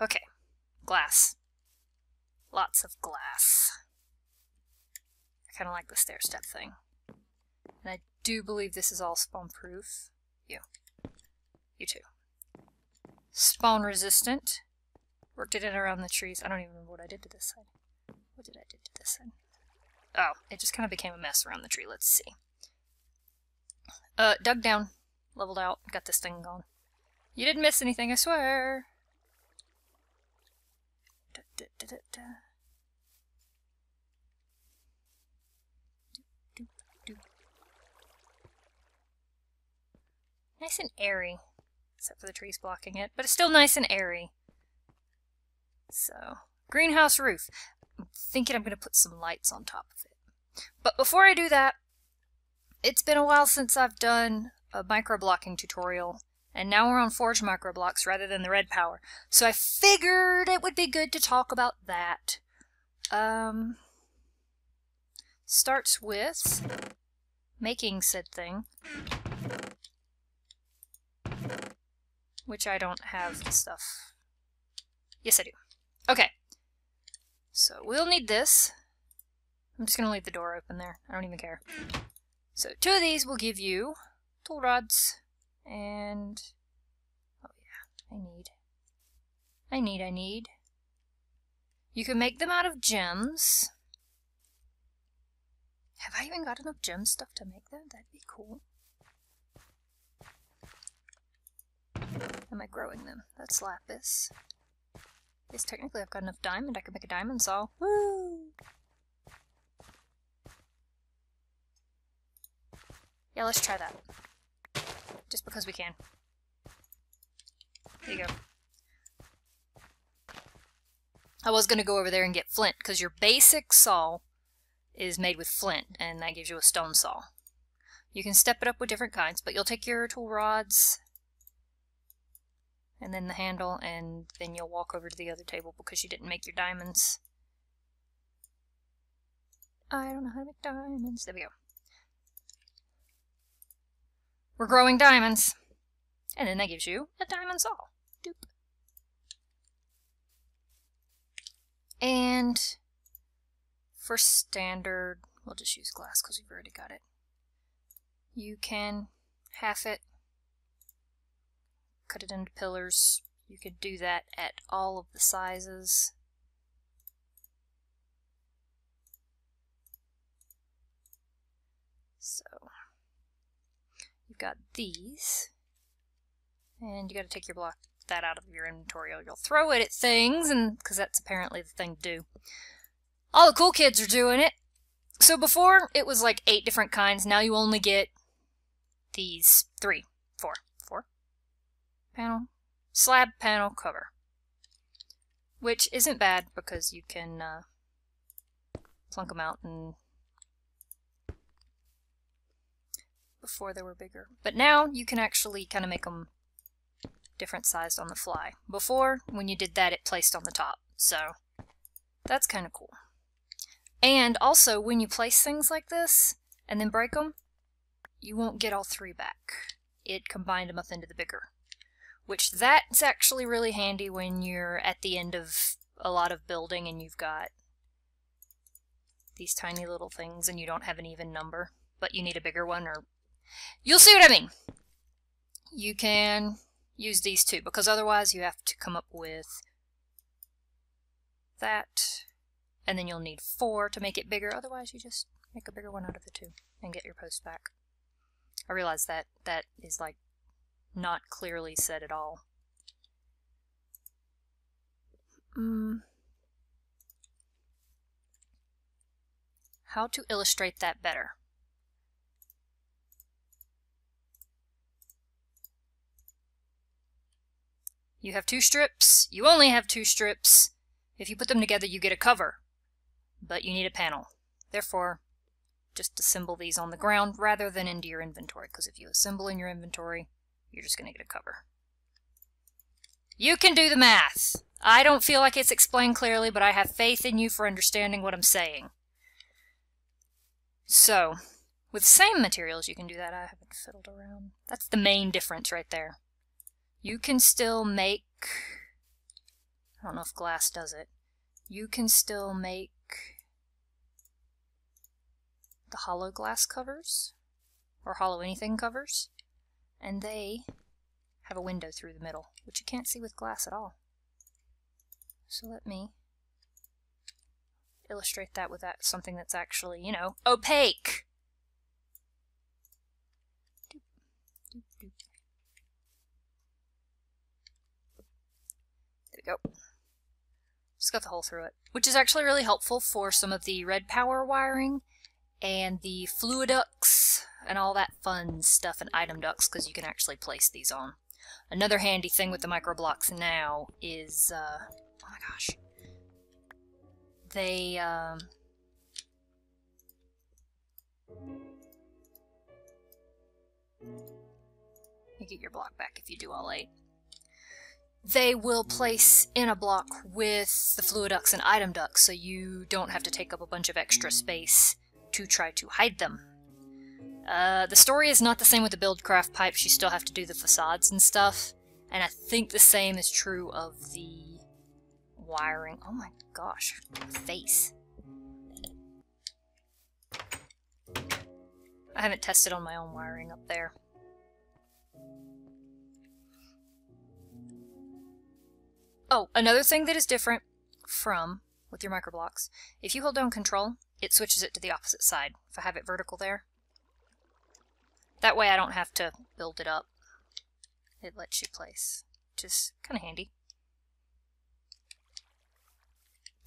Okay, glass. Lots of glass. I kind of like the stair step thing. And I do believe this is all spawn proof. You too. Spawn resistant. Worked it in around the trees. I don't even remember what I did to this side. What did I do to this side? Oh, it just kind of became a mess around the tree. Let's see. Dug down. Leveled out. Got this thing going. You didn't miss anything, I swear. Nice and airy. Except for the trees blocking it. But it's still nice and airy. So, greenhouse roof. I'm thinking I'm going to put some lights on top of it. But before I do that, it's been a while since I've done a microblocking tutorial. And now we're on forged microblocks rather than the red power. So I figured it would be good to talk about that. Starts with making said thing. Which I don't have the stuff. Yes, I do. Okay. So we'll need this. I'm just going to leave the door open there. I don't even care. So 2 of these will give you tool rods. And, oh yeah, I need. You can make them out of gems. Have I even got enough gem stuff to make them? That'd be cool. Am I growing them? That's lapis. Yes, technically I've got enough diamond. I could make a diamond saw. Woo! Yeah, let's try that. Just because we can. There you go. I was going to go over there and get flint, because your basic saw is made with flint, and that gives you a stone saw. You can step it up with different kinds, but you'll take your tool rods, and then the handle, and then you'll walk over to the other table because you didn't make your diamonds. I don't know how to make diamonds. There we go. We're growing diamonds. And then that gives you a diamond saw. Doop. And for standard, we'll just use glass because we've already got it. You can half it, cut it into pillars. You could do that at all of the sizes. So you've got these, and you got to take your block that out of your inventory, or you'll throw it at things, and because that's apparently the thing to do. All the cool kids are doing it. So before it was like 8 different kinds. Now you only get these 4 panel, slab, panel, cover, which isn't bad because you can plunk them out. And before they were bigger, but now you can actually kind of make them different sized on the fly. Before, when you did that, it placed on the top, so that's kind of cool. And also, when you place things like this and then break them, you won't get all 3 back. It combined them up into the bigger, which that's actually really handy when you're at the end of a lot of building and you've got these tiny little things and you don't have an even number, but you need a bigger one, or you'll see what I mean. You can use these 2, because otherwise you have to come up with that, and then you'll need 4 to make it bigger. Otherwise you just make a bigger one out of the 2 and get your post back. I realize that that is like not clearly said at all. How to illustrate that better? You have 2 strips. You only have 2 strips. If you put them together, you get a cover, but you need a panel. Therefore, just assemble these on the ground rather than into your inventory, because if you assemble in your inventory, you're just going to get a cover. You can do the math. I don't feel like it's explained clearly, but I have faith in you for understanding what I'm saying. So, with same materials, you can do that. I haven't fiddled around. That's the main difference right there. You can still make... I don't know if glass does it. You can still make the hollow glass covers, or hollow anything covers, and they have a window through the middle, which you can't see with glass at all. So let me illustrate that with something that's actually, you know, opaque. Doop, doop, doop. There we go. Just got the hole through it, which is actually really helpful for some of the red power wiring and the fluid ducts and all that fun stuff and item ducts, because you can actually place these on. Another handy thing with the microblocks now is, oh my gosh, they, you get your block back if you do all 8. They will place in a block with the fluid ducts and item ducts, so you don't have to take up a bunch of extra space to try to hide them. The story is not the same with the Buildcraft pipes. You still have to do the facades and stuff, and I think the same is true of the wiring. Oh my gosh, face. I haven't tested on my own wiring up there. Oh, another thing that is different from with your microblocks, if you hold down Control, it switches it to the opposite side. If I have it vertical there, that way I don't have to build it up. It lets you place, which is kind of handy.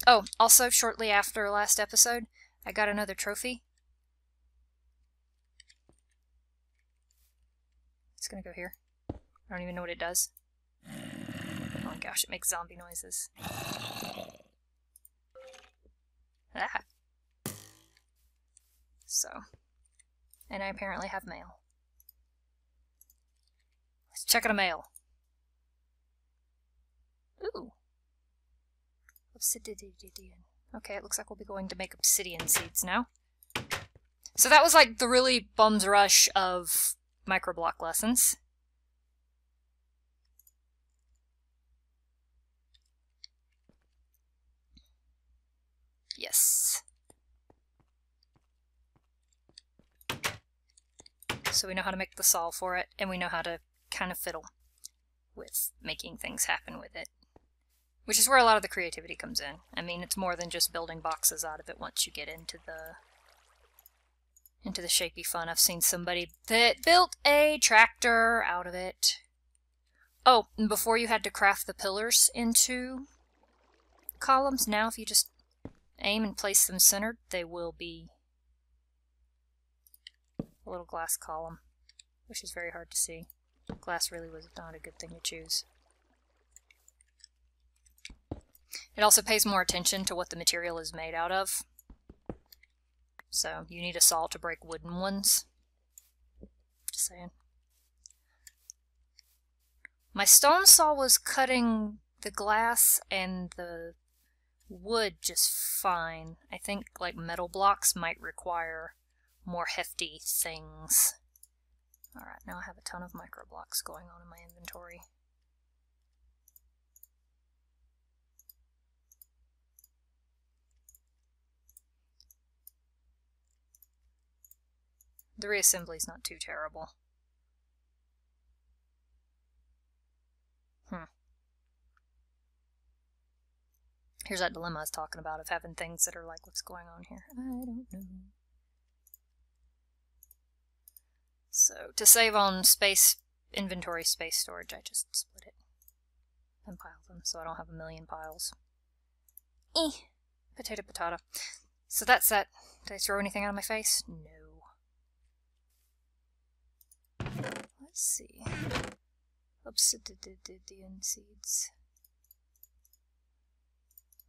Oh, also, shortly after last episode, I got another trophy. It's gonna go here. I don't even know what it does. Oh my gosh, it makes zombie noises. Ah. So, and I apparently have mail. Let's check out a mail. Ooh. Obsidian. Okay, it looks like we'll be going to make obsidian seeds now. So that was like the really bum's rush of microblock lessons. Yes. So we know how to make the saw for it, and we know how to kind of fiddle with making things happen with it. Which is where a lot of the creativity comes in. I mean, it's more than just building boxes out of it once you get into the shapy fun. I've seen somebody that built a tractor out of it. Oh, and before you had to craft the pillars into columns, now if you just aim and place them centered, they will be a little glass column, which is very hard to see. Glass really was not a good thing to choose. It also pays more attention to what the material is made out of. So you need a saw to break wooden ones. Just saying. My stone saw was cutting the glass and the wood just fine. I think like metal blocks might require more hefty things. Alright, now I have a ton of microblocks going on in my inventory. The reassembly's not too terrible. Here's that dilemma I was talking about of having things that are like, what's going on here? I don't know. So, to save on space, inventory space storage, I just split it and pile them so I don't have a million piles. Potato, potato. So that's that. Did I throw anything out of my face? No. Let's see. Obsidian seeds.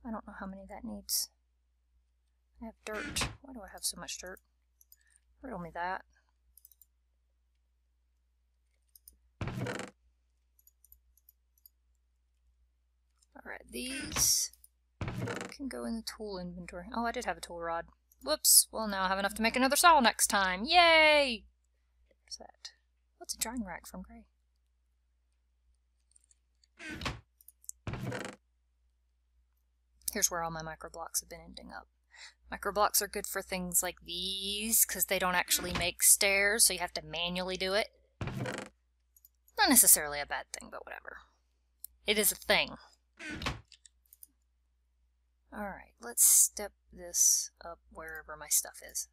I don't know how many that needs. I have dirt. Why do I have so much dirt? Riddle me that. Alright, these can go in the tool inventory. Oh, I did have a tool rod. Whoops. Well, now I have enough to make another saw next time. Yay! What's that? What's a drying rack from Gray? Here's where all my microblocks have been ending up. Microblocks are good for things like these, because they don't actually make stairs, so you have to manually do it. Not necessarily a bad thing, but whatever. It is a thing. Alright, let's step this up wherever my stuff is.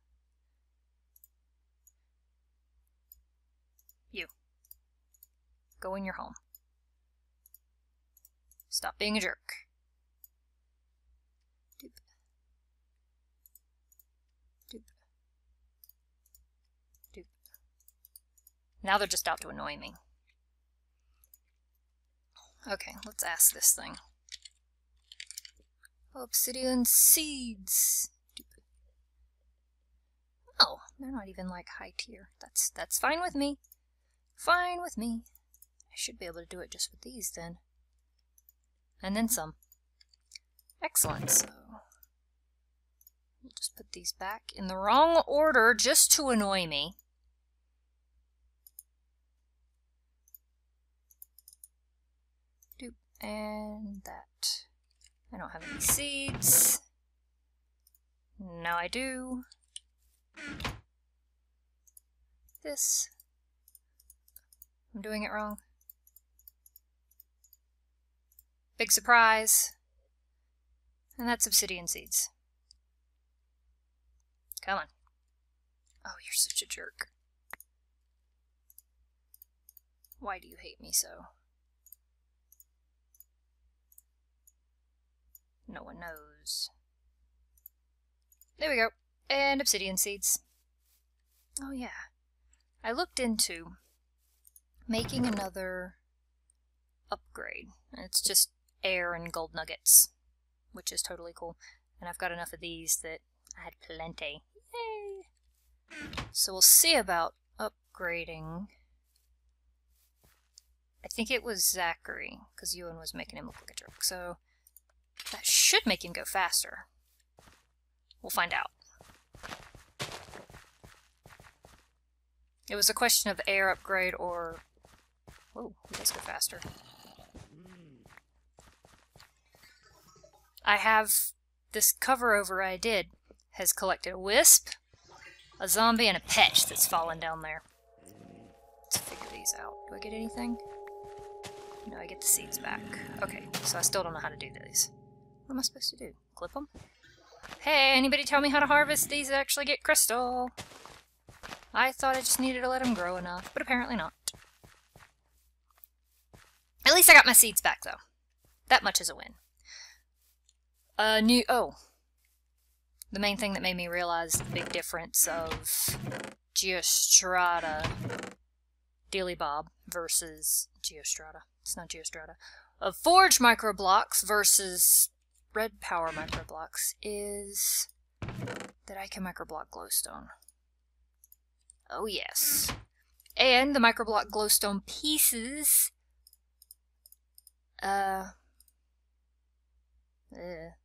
You. Go in your home. Stop being a jerk. Doop. Doop. Doop. Now they're just out to annoy me. Okay, let's ask this thing. Obsidian seeds. Doop. Oh, they're not even like high tier. That's fine with me. Fine with me. I should be able to do it just with these then. And then some. Excellent. So we'll just put these back in the wrong order just to annoy me. Doop. And that. I don't have any seeds. Now I do. This. I'm doing it wrong. Big surprise. And that's obsidian seeds. Come on. Oh, you're such a jerk. Why do you hate me so? No one knows. There we go. And obsidian seeds. Oh yeah. I looked into making another upgrade. It's just air and gold nuggets, which is totally cool. And I've got enough of these that I had plenty. Yay! So we'll see about upgrading. I think it was Zachary, because Ewan was making him look like a jerk. So that should make him go faster. We'll find out. It was a question of air upgrade or... Whoa, he does go faster. I have this cover over I did has collected a wisp, a zombie, and a pet that's fallen down there. Let's figure these out. Do I get anything? No, I get the seeds back. Okay, so I still don't know how to do these. What am I supposed to do? Clip them? Hey, anybody tell me how to harvest these that actually get crystal? I thought I just needed to let them grow enough, but apparently not. At least I got my seeds back, though. That much is a win. The main thing that made me realize the big difference of Geostrata Dealy Bob versus Geostrata. It's not Geostrata. Of Forge Microblocks versus Red Power Microblocks is that I can microblock glowstone. Oh yes. And the microblock glowstone pieces I never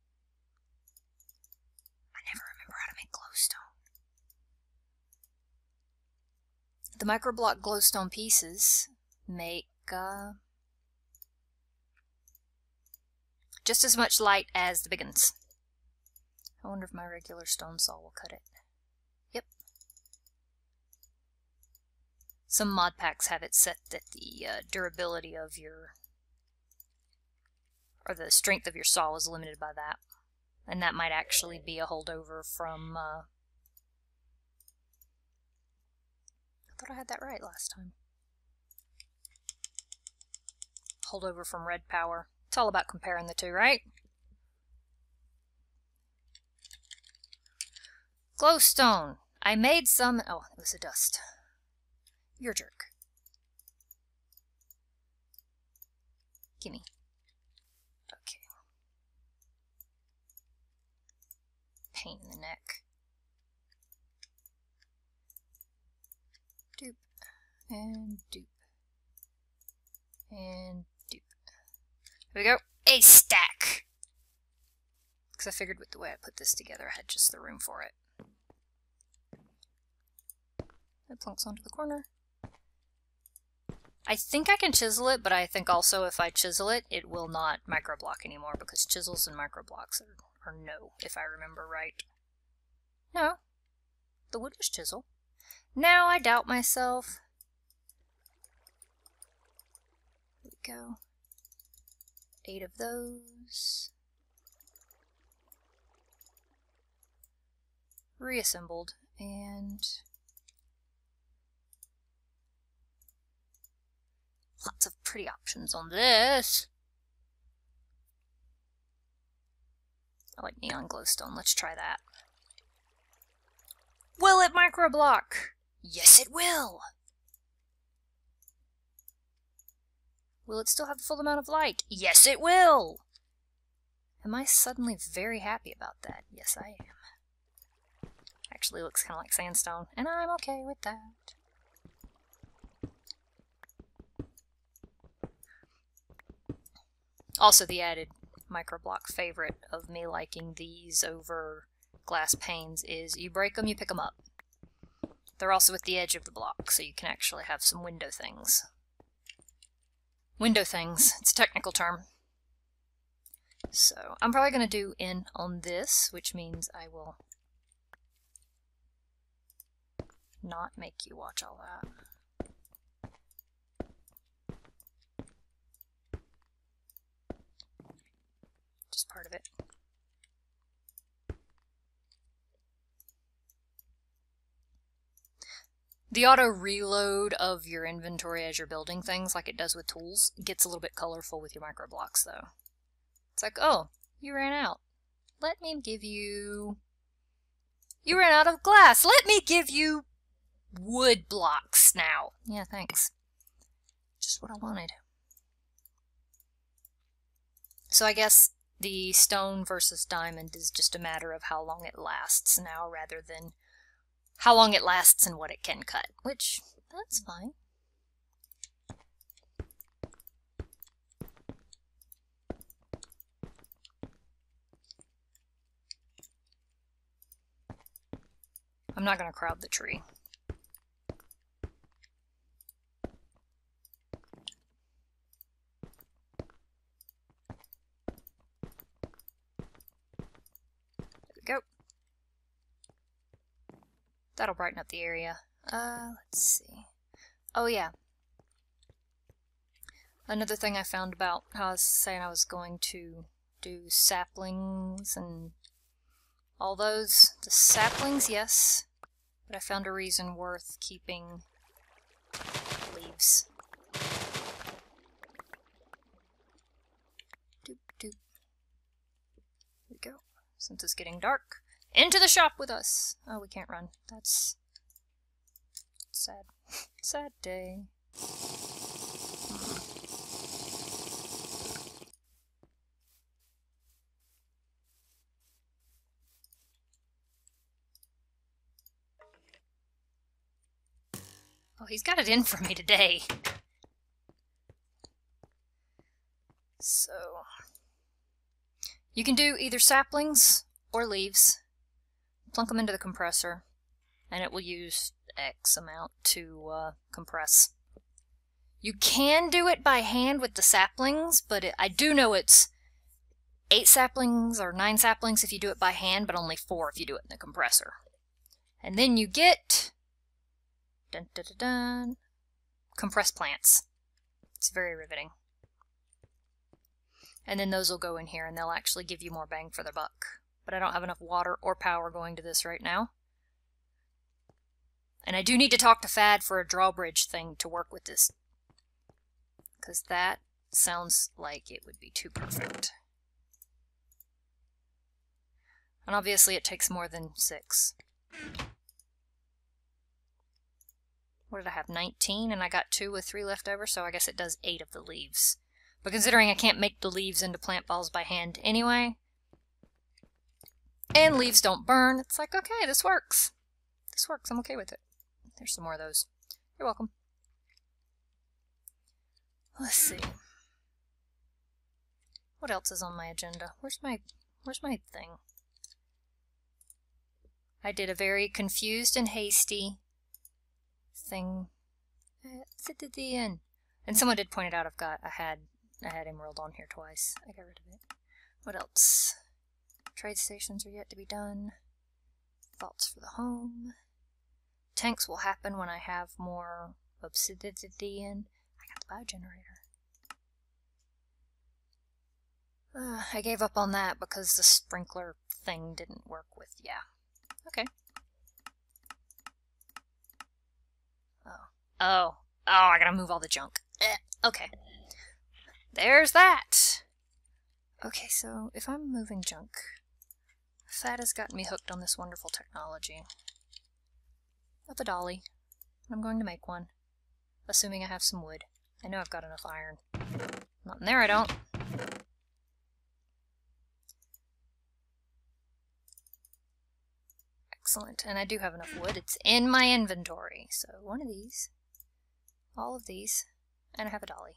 remember how to make glowstone. The microblock glowstone pieces make just as much light as the big ones. I wonder if my regular stone saw will cut it. Yep. Some mod packs have it set that the durability of your... or the strength of your saw is limited by that. And that might actually be a holdover from... I thought I had that right last time. Holdover from Red Power. It's all about comparing the two, right? Glowstone. I made some... oh, it was a dust. You're a jerk. Gimme. Okay. Pain in the neck. Doop. And doop. And doop. Here we go. A stack! Because I figured with the way I put this together, I had just the room for it. It plunks onto the corner. I think I can chisel it, but I think also if I chisel it, it will not microblock anymore because chisels and microblocks are no, if I remember right. No, the wood was chisel. Now I doubt myself. There we go. 8 of those. Reassembled, and lots of pretty options on this. I like neon glowstone. Let's try that. Will it microblock? Yes, it will. Will it still have the full amount of light? Yes, it will. Am I suddenly very happy about that? Yes, I am. Actually looks kind of like sandstone, and I'm okay with that. Also, the added microblock favorite of me liking these over glass panes is you break them, you pick them up. They're also at the edge of the block, so you can actually have some window things. Window things, it's a technical term. So, I'm probably going to do in on this, which means I will not make you watch all that. Just part of it. The auto reload of your inventory as you're building things, like it does with tools, gets a little bit colorful with your microblocks though. It's like, oh, you ran out. Let me give you... You ran out of glass. Let me give you wood blocks now. Yeah, thanks. Just what I wanted. So I guess the stone versus diamond is just a matter of how long it lasts now rather than how long it lasts and what it can cut, which, that's fine. I'm not going to crowd the tree. There we go. That'll brighten up the area. Let's see. Oh yeah. Another thing I found about how I was saying I was going to do saplings and all those. The saplings, yes. But I found a reason worth keeping leaves. Doop, doop. Here we go. Since it's getting dark. Into the shop with us! Oh, we can't run. That's sad. Sad day. Oh, he's got it in for me today. So, you can do either saplings or leaves. Plunk them into the compressor, and it will use X amount to compress. You can do it by hand with the saplings, but I do know it's 8 saplings or 9 saplings if you do it by hand, but only 4 if you do it in the compressor. And then you get dun, dun, dun, dun, compressed plants. It's very riveting. And then those will go in here, and they'll actually give you more bang for the buck. But I don't have enough water or power going to this right now. And I do need to talk to Fad for a drawbridge thing to work with this. Because that sounds like it would be too perfect. And obviously it takes more than 6. What did I have? 19, and I got 2 with 3 left over, so I guess it does 8 of the leaves. But considering I can't make the leaves into plant balls by hand anyway, and leaves don't burn, it's like, okay, this works. This works, I'm okay with it. There's some more of those. You're welcome. Let's see. What else is on my agenda? Where's my thing? I did a very confused and hasty thing. Sit at the end. And someone did point it out. I had emerald on here twice. I got rid of it. What else? Trade stations are yet to be done. Thoughts for the home. Tanks will happen when I have more obsidian. I got the biogenerator. I gave up on that because the sprinkler thing didn't work with. Yeah. Okay. Oh, I gotta move all the junk. Okay. There's that. Okay, so if I'm moving junk, that has gotten me hooked on this wonderful technology. Up a dolly. I'm going to make one, assuming I have some wood. I know I've got enough iron. Not in there, I don't. Excellent, and I do have enough wood. It's in my inventory. So one of these, all of these, and I have a dolly.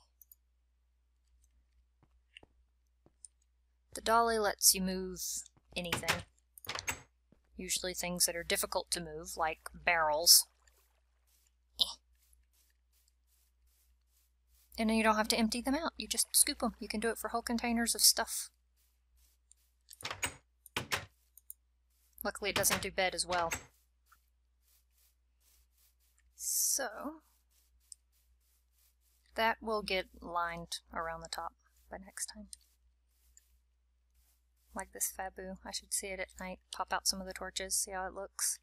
The dolly lets you move anything. Usually things that are difficult to move, like barrels. And then you don't have to empty them out. You just scoop them. You can do it for whole containers of stuff. Luckily it doesn't do bed as well. So that will get lined around the top by next time. Like this Fabu. I should see it at night. Pop out some of the torches, see how it looks.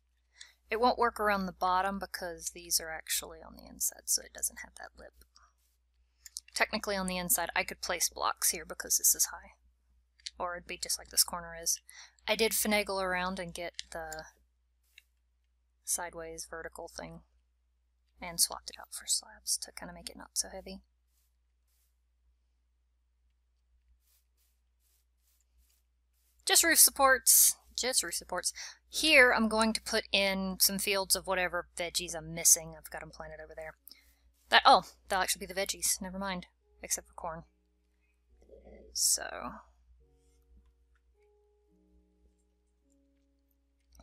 It won't work around the bottom because these are actually on the inside, so it doesn't have that lip. Technically on the inside I could place blocks here because this is high. Or it'd be just like this corner is. I did finagle around and get the sideways vertical thing and swapped it out for slabs to kind of make it not so heavy. Just roof supports. Just roof supports. Here I'm going to put in some fields of whatever veggies I'm missing. I've got them planted over there. That'll actually be the veggies. Never mind. Except for corn. So.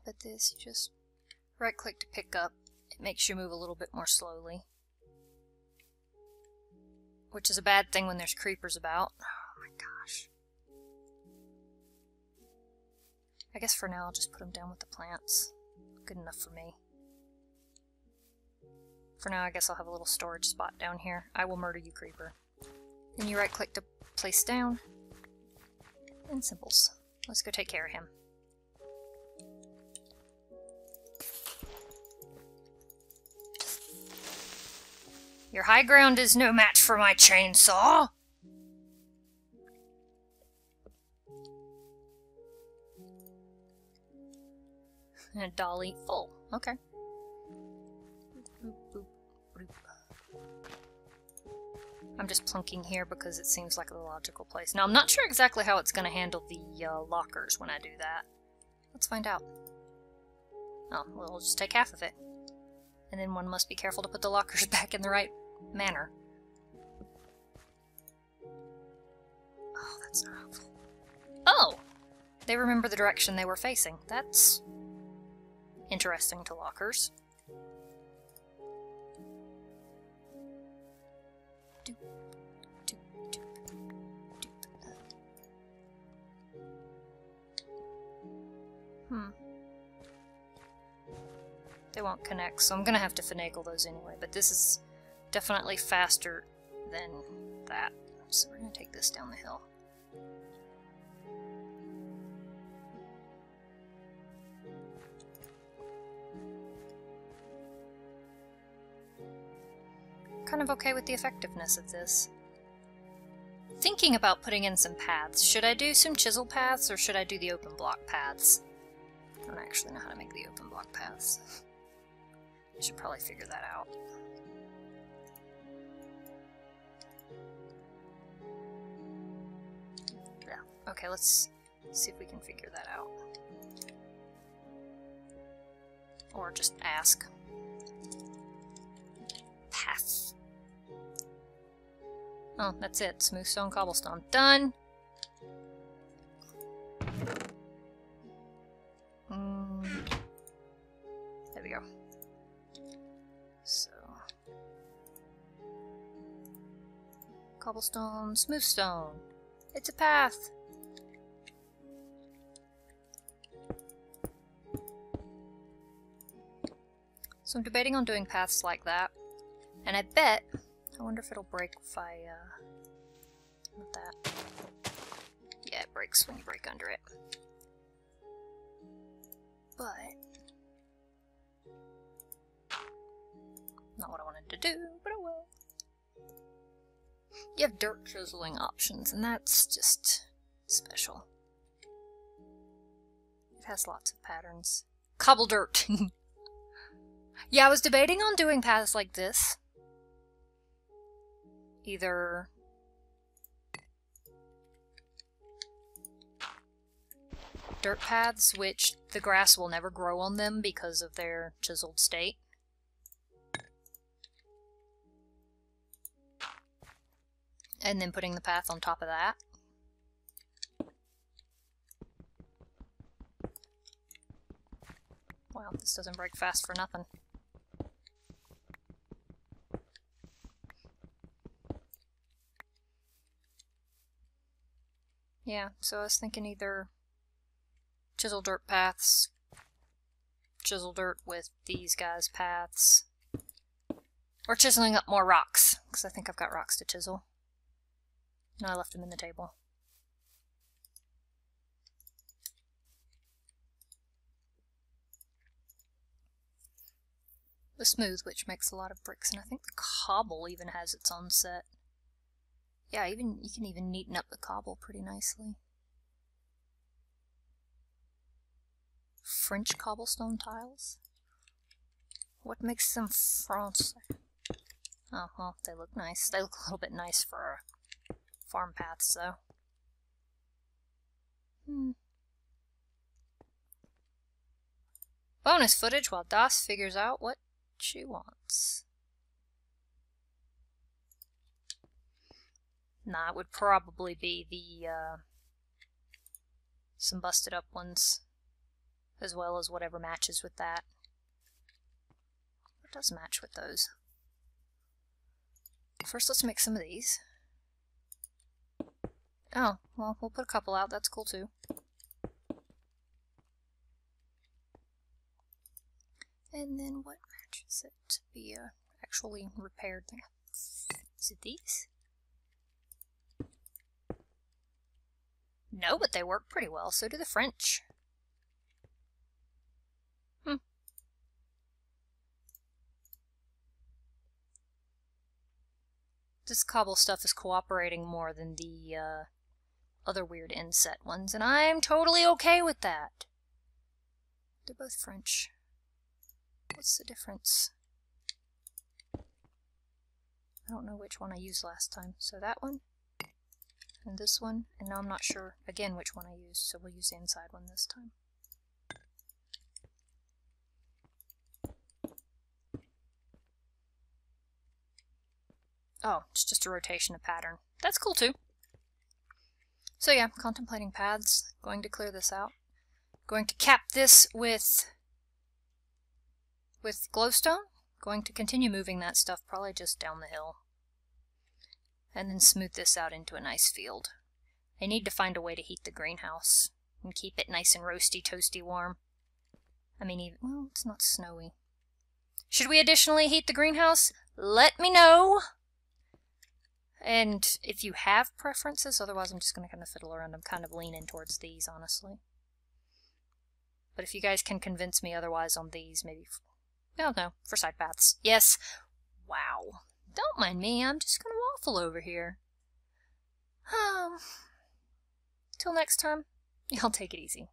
But this, you just right click to pick up. It makes you move a little bit more slowly. Which is a bad thing when there's creepers about. Oh my gosh. I guess for now I'll just put them down with the plants. Good enough for me. For now I guess I'll have a little storage spot down here. I will murder you, creeper. Then you right click to place down. And symbols. Let's go take care of him. Your high ground is no match for my chainsaw! And a dolly full. Okay. I'm just plunking here because it seems like the logical place. Now, I'm not sure exactly how it's going to handle the lockers when I do that. Let's find out. Oh, well, we'll just take half of it. And then one must be careful to put the lockers back in the right manner. Oh, that's not helpful. Oh! They remember the direction they were facing. That's interesting to lockers. Doop, doop, doop, doop. They won't connect, so I'm gonna have to finagle those anyway, but this is definitely faster than that. So we're gonna take this down the hill. Kind of okay with the effectiveness of this. Thinking about putting in some paths. Should I do some chisel paths or should I do the open block paths? I don't actually know how to make the open block paths. I should probably figure that out. Yeah, okay, let's see if we can figure that out. Or just ask. Path. Oh, that's it. Smooth stone, cobblestone. Done! There we go. So. Cobblestone, smooth stone. It's a path. So I'm debating on doing paths like that. And I wonder if it'll break if I, not that. Yeah, it breaks when you break under it. But not what I wanted to do, but I will. You have dirt chiseling options, and that's just special. It has lots of patterns. Cobble dirt! Yeah, I was debating on doing paths like this. Either dirt paths, which the grass will never grow on them because of their chiseled state. And then putting the path on top of that. Wow, this doesn't break fast for nothing. Yeah, so I was thinking either chisel dirt paths, chisel dirt with these guys' paths, or chiseling up more rocks, because I think I've got rocks to chisel. No, I left them in the table. The smooth, which makes a lot of bricks, and I think the cobble even has its own set. Yeah, you can even neaten up the cobble pretty nicely. French cobblestone tiles? What makes them French? Oh, well, they look nice. They look a little bit nice for farm paths, though. Bonus footage while Das figures out what she wants. Nah, it would probably be the, some busted up ones, as well as whatever matches with that. What does match with those? First, let's make some of these. Oh, well, we'll put a couple out, that's cool too. And then what matches it to be a actually repaired thing? Is it these? No, but they work pretty well. So do the French. This cobble stuff is cooperating more than the other weird inset ones, and I'm totally okay with that. They're both French. What's the difference? I don't know which one I used last time. So that one, and this one, and now I'm not sure, again, which one I used, so we'll use the inside one this time. Oh, it's just a rotation of pattern. That's cool too. So yeah, contemplating paths, going to clear this out. Going to cap this with glowstone. Going to continue moving that stuff probably just down the hill. And then smooth this out into a nice field. I need to find a way to heat the greenhouse and keep it nice and roasty, toasty warm. I mean, even, well, it's not snowy. Should we additionally heat the greenhouse? Let me know! And if you have preferences, otherwise I'm just going to kind of fiddle around. I'm kind of leaning towards these, honestly. But if you guys can convince me otherwise on these, maybe... Oh, no, for side paths. Yes. Wow. Don't mind me, I'm just going to waffle over here. Till next time, y'all take it easy.